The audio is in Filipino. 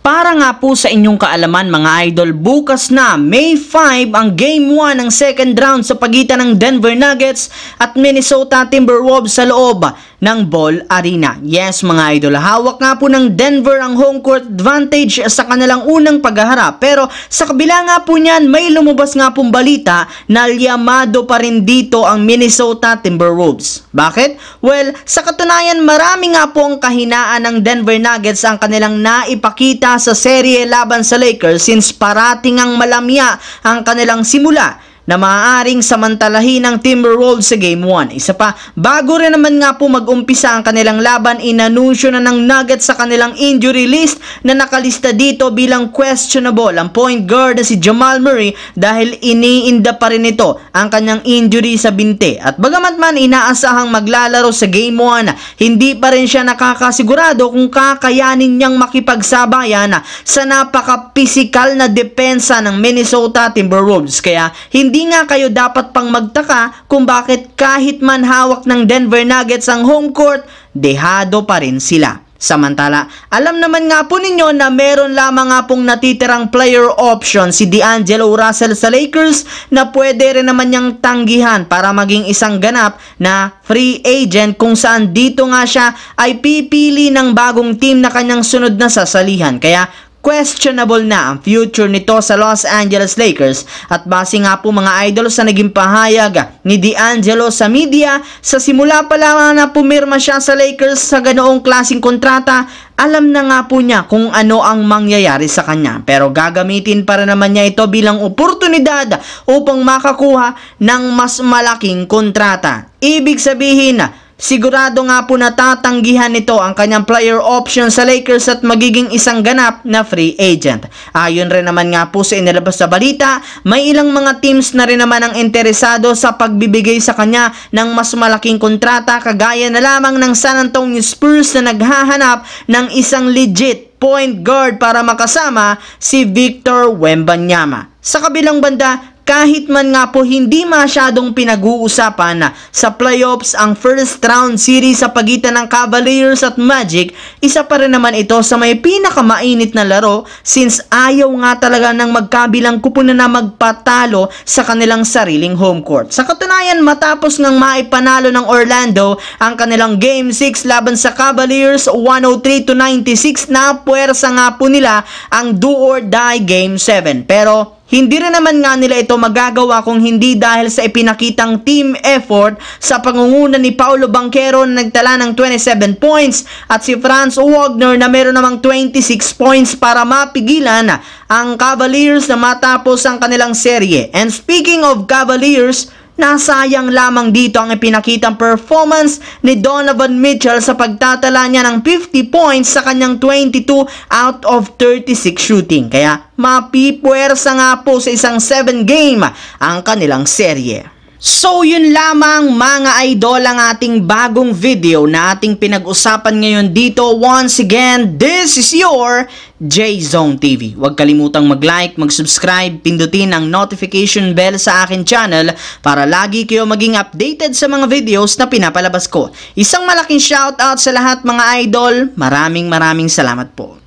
Para nga po sa inyong kaalaman mga idol, bukas na May 5 ang Game 1 ng second round sa pagitan ng Denver Nuggets at Minnesota Timberwolves sa loob ng Ball Arena. Yes mga idol, hawak nga po ng Denver ang home court advantage sa kanilang unang paghaharap. Pero sa kabila nga po niyan, may lumabas nga pong balita na liyamado pa rin dito ang Minnesota Timberwolves. Bakit? Well, sa katunayan marami nga po ang kahinaan ng Denver Nuggets ang kanilang naipakita sa serye laban sa Lakers since parating ang malamya ang kanilang simula na maaaring samantalahin ng Timberwolves sa Game 1. Isa pa, bago rin naman nga po mag-umpisa ang kanilang laban, inanunsyo na ng Nuggets sa kanilang injury list na nakalista dito bilang questionable ang point guard na si Jamal Murray dahil iniinda pa rin ito ang kanyang injury sa binte. At bagamat man inaasahang maglalaro sa Game 1, hindi pa rin siya nakakasigurado kung kakayanin niyang makipagsabayan sa napaka-pisikal na depensa ng Minnesota Timberwolves. Kaya hindi nga kayo dapat pang magtaka kung bakit kahit man hawak ng Denver Nuggets ang home court, dehado pa rin sila. Samantala, alam naman nga po ninyo na meron lamang nga pong natitirang player option si D'Angelo Russell sa Lakers na pwede rin naman niyang tanggihan para maging isang ganap na free agent kung saan dito nga siya ay pipili ng bagong team na kanyang sunod na sasalihan. Kaya questionable na ang future nito sa Los Angeles Lakers at base nga po mga idol sa naging pahayag ni D'Angelo sa media, sa simula pa lamang na pumirma siya sa Lakers sa ganoong klaseng kontrata, alam na nga po niya kung ano ang mangyayari sa kanya. Pero gagamitin para naman niya ito bilang oportunidad upang makakuha ng mas malaking kontrata. Ibig sabihin, sigurado nga po na tatanggihan nito ang kanyang player option sa Lakers at magiging isang ganap na free agent. Ayon rin naman nga po sa inilabas sa balita, may ilang mga teams na rin naman ang interesado sa pagbibigay sa kanya ng mas malaking kontrata, kagaya na lamang ng San Antonio Spurs na naghahanap ng isang legit point guard para makasama si Victor Wembanyama. Sa kabilang banda, kahit man nga po hindi masyadong pinag-uusapan sa playoffs ang first round series sa pagitan ng Cavaliers at Magic, isa pa rin naman ito sa may pinakamainit na laro since ayaw nga talaga ng magkabilang kupunan na magpatalo sa kanilang sariling home court. Sa katunayan, matapos ngang maipanalo ng Orlando ang kanilang Game 6 laban sa Cavaliers 103-96, na puwersa nga po nila ang do or die Game 7. Pero hindi rin naman nga nila ito magagawa kung hindi dahil sa ipinakitang team effort sa pangunguna ni Paolo Banchero na nagtala ng 27 points at si Franz Wagner na meron namang 26 points para mapigilan ang Cavaliers na matapos ang kanilang serye. And speaking of Cavaliers, nasayang lamang dito ang ipinakitang performance ni Donovan Mitchell sa pagtatala niya ng 50 points sa kanyang 22 out of 36 shooting. Kaya mapipuwersa nga po sa isang 7 game ang kanilang serye. So yun lamang mga idol ang ating bagong video na ating pinag-usapan ngayon dito. Once again, this is your J-Zone TV. Huwag kalimutang mag-like, mag-subscribe, pindutin ang notification bell sa akin channel para lagi kayo maging updated sa mga videos na pinapalabas ko. Isang malaking shoutout sa lahat mga idol. Maraming salamat po.